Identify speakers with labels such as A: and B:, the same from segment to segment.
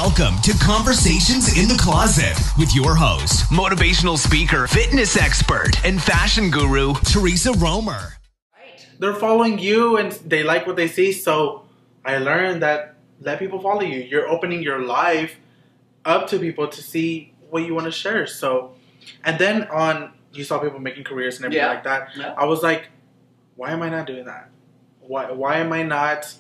A: Welcome to Conversations in the Closet with your host, motivational speaker, fitness expert, and fashion guru, Teresa Romer.
B: They're following you and they like what they see, so I learned that let people follow you. You're opening your life up to people to see what you want to share. So, and then you saw people making careers and everything like that. Yeah. I was like, why am I not doing that? Why am I not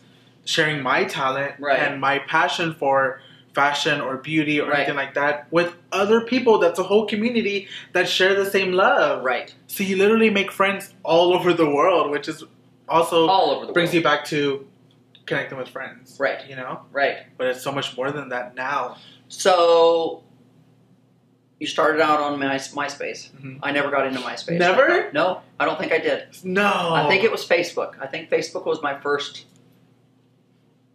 B: sharing my talent and my passion for fashion or beauty or anything like that with other people? That's a whole community that share the same love.
C: Right.
B: So you literally make friends all over the world, which is also
C: all over the
B: brings
C: world.
B: You back to connecting with friends.
C: Right.
B: You know?
C: Right.
B: But it's so much more than that now.
C: So you started out on MySpace. Mm-hmm. I never got into MySpace.
B: Never?
C: No, I don't think I did.
B: No.
C: I think it was Facebook. I think Facebook was my first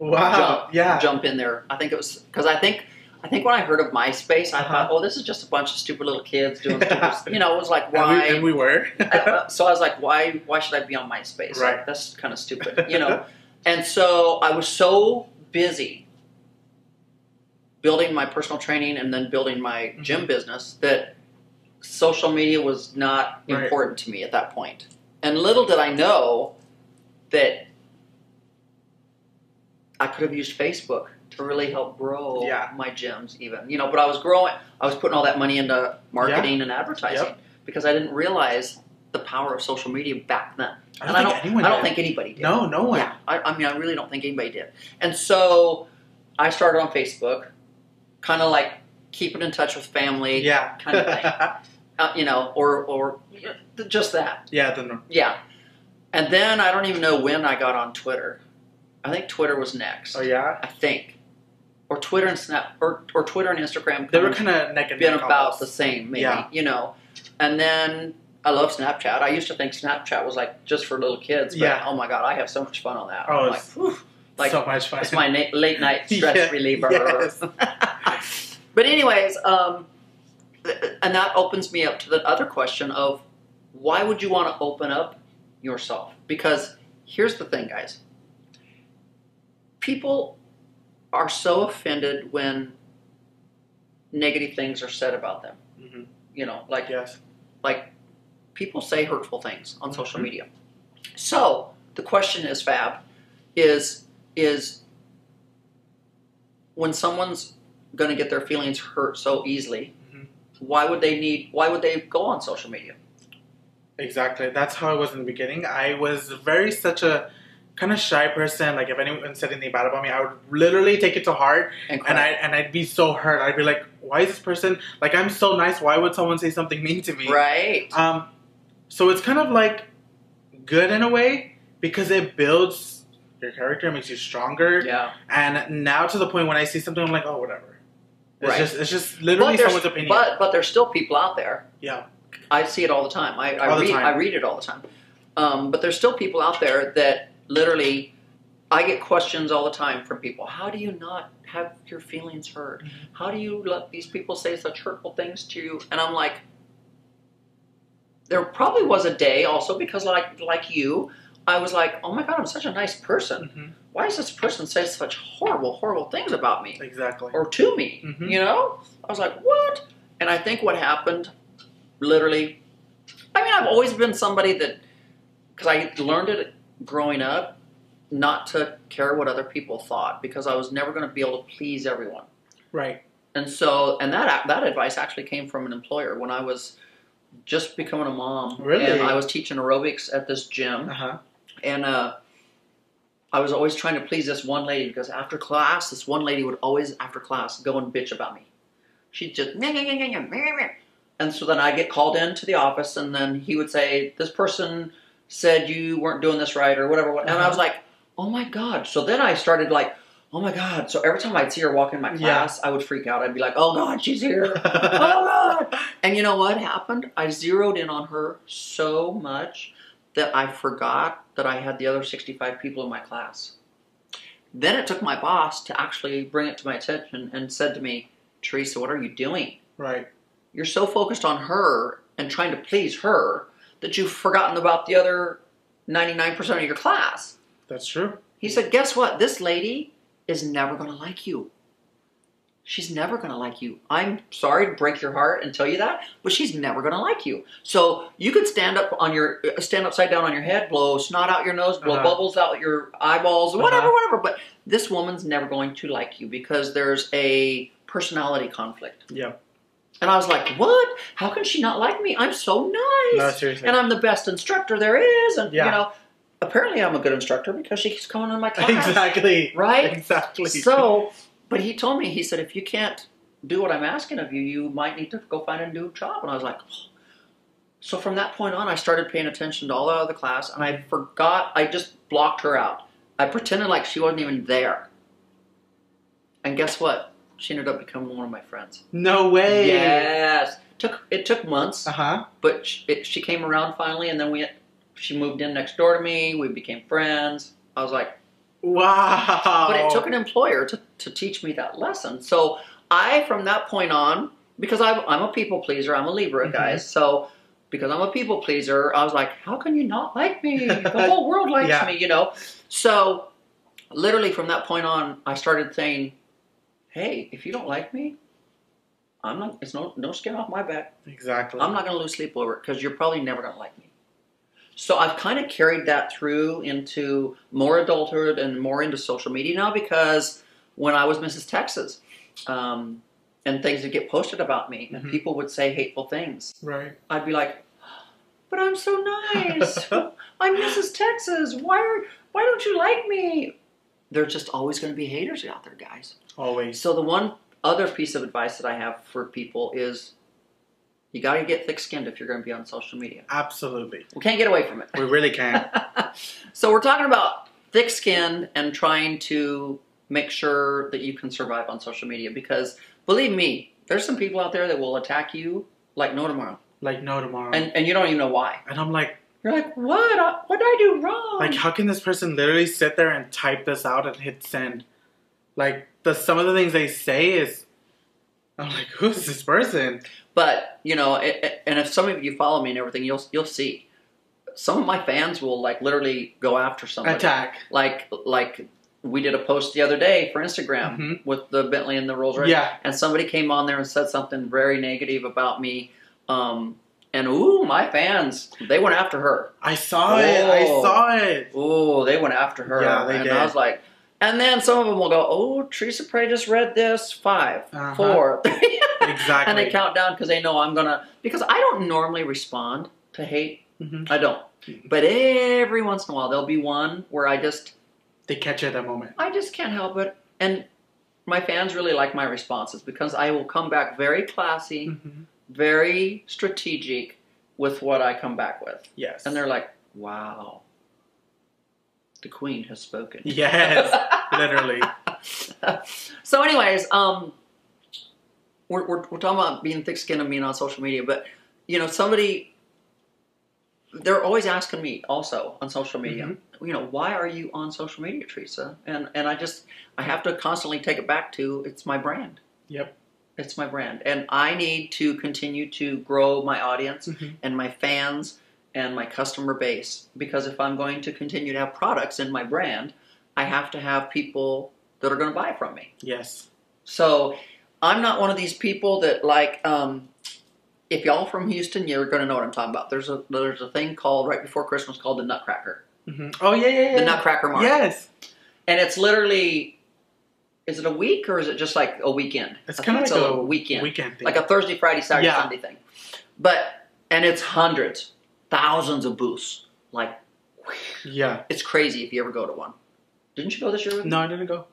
C: jump in there. I think it was because I think when I heard of MySpace, I thought, oh, this is just a bunch of stupid little kids doing stupid. You know, it was like, why?
B: And we were.
C: So I was like, why should I be on MySpace?
B: Right.
C: Like, that's kind of stupid, you know. And so I was so busy building my personal training and then building my gym business that social media was not important to me at that point. And little did I know that I could have used Facebook to really help grow my gyms even. You know, but I was putting all that money into marketing and advertising because I didn't realize the power of social media back then. I don't think anybody did.
B: No one.
C: Yeah, I mean, I really don't think anybody did. And so I started on Facebook, kind of like keeping in touch with family, kind of thing. You know, or just that.
B: Yeah.
C: Yeah. And then I don't even know when I got on Twitter. I think Twitter was next.
B: Oh yeah.
C: I think, or Twitter and or Twitter and Instagram.
B: They were kind of neck and neck.
C: Been about the same, maybe. Yeah. You know, and then I love Snapchat. I used to think Snapchat was like just for little kids, but oh my god, I have so much fun on that.
B: Oh,
C: like
B: so much fun.
C: It's my late night stress reliever.
B: Yes.
C: But anyways, and that opens me up to the other question of why would you want to open up yourself? Because here's the thing, guys. People are so offended when negative things are said about them. Mm-hmm. You know, like people say hurtful things on social media. So the question is, Fab, is when someone's going to get their feelings hurt so easily, why would they go on social media?
B: Exactly. That's how I was in the beginning. I was such a kind of shy person. Like if anyone said anything bad about me, I would literally take it to heart, and I'd be so hurt. I'd be like, why is this person, like, I'm so nice, why would someone say something mean to me?
C: Right.
B: So it's kind of like good in a way because it builds your character, makes you stronger. Yeah. And now to the point when I see something, I'm like, oh, whatever. It's just literally someone's opinion.
C: But there's still people out there.
B: Yeah.
C: I see it all the time. I read it all the time. But there's still people out there that literally, I get questions all the time from people. How do you not have your feelings hurt? Mm-hmm. How do you let these people say such hurtful things to you? And I'm like, there probably was a day also because like you, I was like, oh my God, I'm such a nice person. Mm-hmm. Why does this person say such horrible, horrible things about me?
B: Exactly.
C: Or to me, you know? I was like, what? And I think what happened, literally, I mean, I've always been somebody that, because I learned it growing up, not to care what other people thought because I was never going to be able to please everyone.
B: Right.
C: And so, and that advice actually came from an employer when I was just becoming a mom.
B: Really?
C: And I was teaching aerobics at this gym. Uh-huh. And I was always trying to please this one lady because after class, this one lady would always, after class, go and bitch about me. She'd just, and so then I'd get called into the office and then he would say, this person said you weren't doing this right or whatever. And I was like, oh my God. So then I started like, oh my God. So every time I'd see her walk in my class, I would freak out. I'd be like, oh God, she's here. Oh God. And you know what happened? I zeroed in on her so much that I forgot that I had the other 65 people in my class. Then it took my boss to actually bring it to my attention and said to me, Teresa, what are you doing?
B: Right.
C: You're so focused on her and trying to please her that you've forgotten about the other 99% of your class.
B: That's true.
C: He said, guess what? This lady is never going to like you. she's never going to like you. I'm sorry to break your heart and tell you that, but she's never going to like you. So you could stand upside down on your head, blow snot out your nose, blow bubbles out your eyeballs, whatever. But this woman's never going to like you because there's a personality conflict.
B: Yep.
C: And I was like, what? How can she not like me? I'm so nice.
B: No, seriously.
C: And I'm the best instructor there is. And, you know, apparently I'm a good instructor because she keeps coming in my class.
B: Exactly.
C: Right?
B: Exactly.
C: So, but he told me, he said, if you can't do what I'm asking of you, you might need to go find a new job. And I was like, oh. So from that point on, I started paying attention to all the other class, and I forgot, I just blocked her out. I pretended like she wasn't even there. And guess what? She ended up becoming one of my friends.
B: No way.
C: Yes. It took months, but she came around finally, and then she moved in next door to me. We became friends. I was like,
B: wow.
C: But it took an employer to teach me that lesson. So from that point on, because I'm a people pleaser, I'm a Libra, guys. So because I'm a people pleaser, I was like, how can you not like me? The whole world likes me, you know? So literally from that point on, I started saying, hey, if you don't like me, it's no skin off my back.
B: Exactly.
C: I'm not going to lose sleep over it because you're probably never going to like me. So I've kind of carried that through into more adulthood and more into social media now, because when I was Mrs. Texas, and things would get posted about me, and people would say hateful things.
B: Right.
C: I'd be like, but I'm so nice. I'm Mrs. Texas. Why don't you like me? There's just always going to be haters out there, guys.
B: Always.
C: So the one other piece of advice that I have for people is you got to get thick-skinned if you're going to be on social media.
B: Absolutely.
C: We can't get away from it.
B: We really can't.
C: So we're talking about thick-skinned and trying to make sure that you can survive on social media, because believe me, there's some people out there that will attack you like no tomorrow.
B: Like no tomorrow.
C: And you don't even know why.
B: And I'm like,
C: you're like, what? What did I do wrong?
B: Like, how can this person literally sit there and type this out and hit send? Like, some of the things they say is, I'm like, who's this person?
C: But, you know, and if some of you follow me and everything, you'll see. Some of my fans will, like, literally go after somebody.
B: Attack.
C: Like we did a post the other day for Instagram with the Bentley and the Rolls Royce.
B: Yeah.
C: And somebody came on there and said something very negative about me. And ooh, my fans, they went after her.
B: I saw it.
C: Ooh, they went after her.
B: Yeah, they did.
C: And I was like, and then some of them will go, oh, Teresa Prey just read this, 5, 4.
B: Exactly.
C: And they count down because they know I'm going to, because I don't normally respond to hate. I don't. But every once in a while, there'll be one where
B: they catch you at that moment.
C: I just can't help it. And my fans really like my responses because I will come back very classy, very strategic with what I come back with.
B: Yes.
C: And they're like, wow, the queen has spoken.
B: Yes, literally.
C: So anyways, we're talking about being thick-skinned and being on social media, but, you know, they're always asking me also on social media, you know, why are you on social media, Teresa? And I have to constantly take it back to, it's my brand.
B: Yep.
C: It's my brand. And I need to continue to grow my audience and my fans and my customer base. Because if I'm going to continue to have products in my brand, I have to have people that are going to buy from me.
B: Yes.
C: So I'm not one of these people that like, if y'all from Houston, you're going to know what I'm talking about. There's a thing called, right before Christmas, called the Nutcracker.
B: Oh, yeah.
C: The Nutcracker Market.
B: Yes.
C: And it's literally, is it a week or is it just like a weekend?
B: It's kind of like a
C: weekend
B: thing.
C: Like a Thursday, Friday, Saturday, Sunday thing. And it's hundreds, thousands of booths. Like,
B: yeah.
C: It's crazy if you ever go to one. Didn't you go this year with me?
B: No, I didn't go.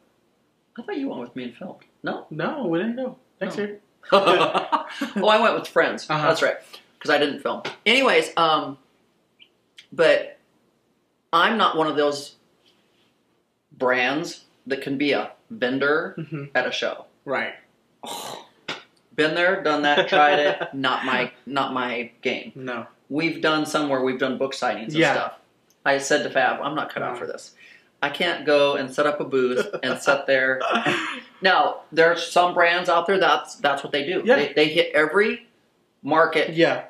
C: I thought you went with me and filmed. No?
B: No, we didn't go. Next year.
C: Oh, I went with friends. That's right. Because I didn't film. Anyways, but I'm not one of those brands that can be a vendor at a show.
B: Right.
C: Oh, been there, done that, tried it. Not my game.
B: No.
C: We've done somewhere. We've done book signings and stuff. I said to Fab, I'm not cut out for this. I can't go and set up a booth and sit there. Now, there's some brands out there that's what they do.
B: Yeah.
C: They hit every market.
B: Yeah.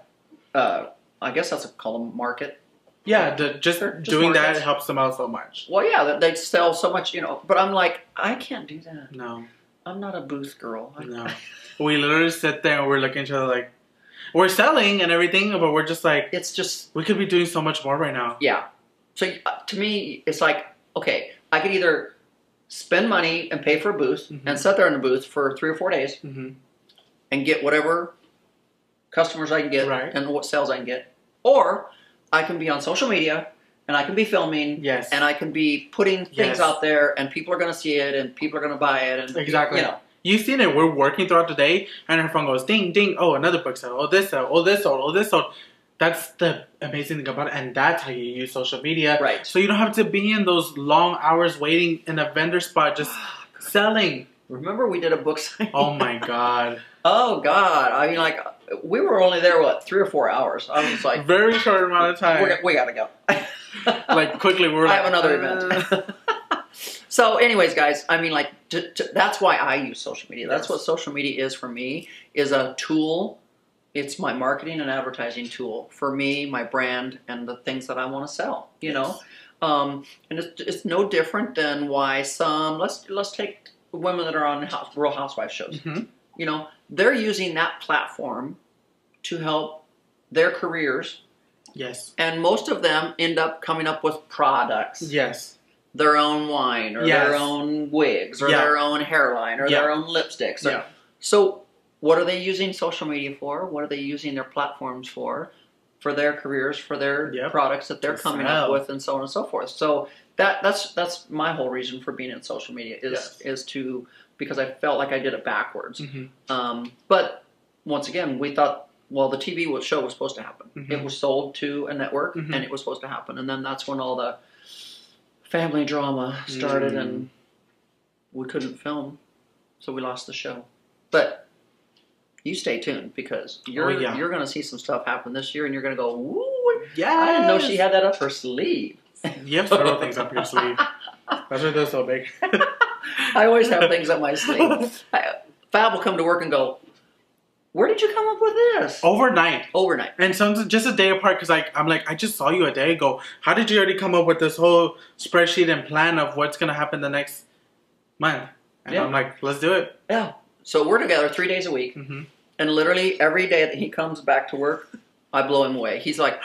C: I guess that's called a market.
B: Yeah, just doing
C: markets.
B: that helps them out so much.
C: Well, yeah, they sell so much, you know. But I'm like, I can't do that.
B: No.
C: I'm not a booth girl.
B: No. We literally sit there and we're looking at each other like, we're selling and everything, but we're just like,
C: it's just,
B: we could be doing so much more right now.
C: Yeah. So to me, it's like, okay, I could either spend money and pay for a booth and sit there in the booth for 3 or 4 days and get whatever customers I can get and what sales I can get. Or I can be on social media and I can be filming and I can be putting things out there and people are going to see it and people are going to buy it. And
B: exactly.
C: You know.
B: You've seen it. We're working throughout the day and our phone goes ding, ding. Oh, another book sale. Oh, this sale. Oh, this sold. Oh, this sold. That's the amazing thing about it. And that's how you use social media.
C: Right.
B: So you don't have to be in those long hours waiting in a vendor spot just selling.
C: Remember we did a book signing?
B: Oh, my God.
C: Oh, God. I mean, like, we were only there, what, 3 or 4 hours? I was like...
B: Very short amount of time.
C: We got to go.
B: Like, quickly, we're
C: I have another event. So, anyways, guys, I mean, like, that's why I use social media. That's what social media is for me, is a tool. It's my marketing and advertising tool for me, my brand, and the things that I want to sell, you know? And it's no different than why some, let's take women that are on Real Housewives shows. You know, they're using that platform to help their careers.
B: Yes.
C: And most of them end up coming up with products.
B: Yes.
C: Their own wine, or their own wigs, or their own hairline, or their own lipsticks. So what are they using social media for? What are they using their platforms for? For their careers, for their products that they're coming up with, and so on and so forth. So that's my whole reason for being in social media is to, because I felt like I did it backwards. But once again, we thought, well, the TV show was supposed to happen. It was sold to a network, and it was supposed to happen. And then that's when all the family drama started, and we couldn't film, so we lost the show. But you stay tuned, because you're going to see some stuff happen this year, and you're going to go, "Ooh, I didn't know she had that up her sleeve."
B: You have several things up your sleeve. That's why they're so big.
C: I always have things up my sleeve. Fab will come to work and go, "Where did you come up with this?"
B: Overnight.
C: And
B: sometimes just a day apart, because I'm like, I just saw you a day ago. How did you already come up with this whole spreadsheet and plan of what's going to happen the next month? And I'm like, let's do it.
C: Yeah. So we're together 3 days a week. And literally every day that he comes back to work, I blow him away. He's like,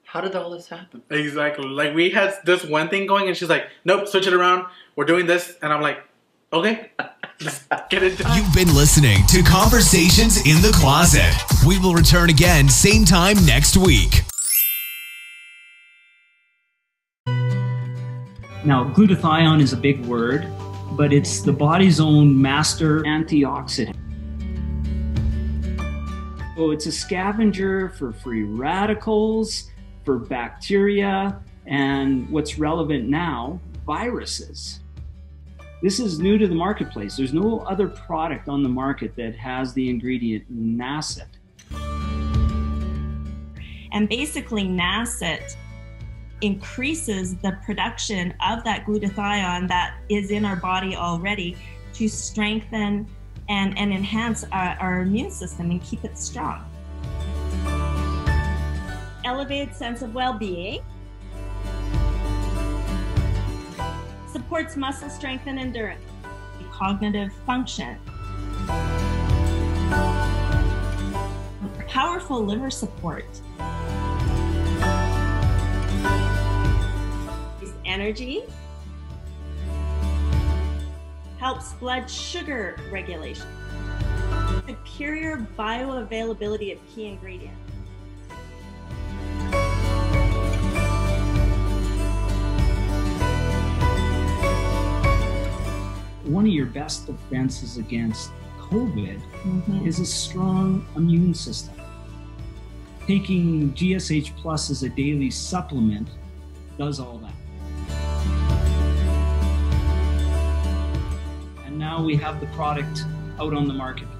C: how did all this happen?
B: Exactly. Like, we had this one thing going, and she's like, nope, switch it around. We're doing this. And I'm like, okay. Let's get it done.
A: You've been listening to Conversations in the Closet. We will return again same time next week.
D: Now, glutathione is a big word, but it's the body's own master antioxidant. So it's a scavenger for free radicals, for bacteria, and what's relevant now, viruses. This is new to the marketplace. There's no other product on the market that has the ingredient NACET.
E: And basically NACET increases the production of that glutathione that is in our body already to strengthen and enhance our immune system and keep it strong. Elevated sense of well-being. Supports muscle strength and endurance. Cognitive function. Powerful liver support. Energy. Helps blood sugar regulation. Superior bioavailability of key ingredients.
D: One of your best defenses against COVID is a strong immune system. Taking GSH Plus as a daily supplement does all that. And now we have the product out on the marketplace.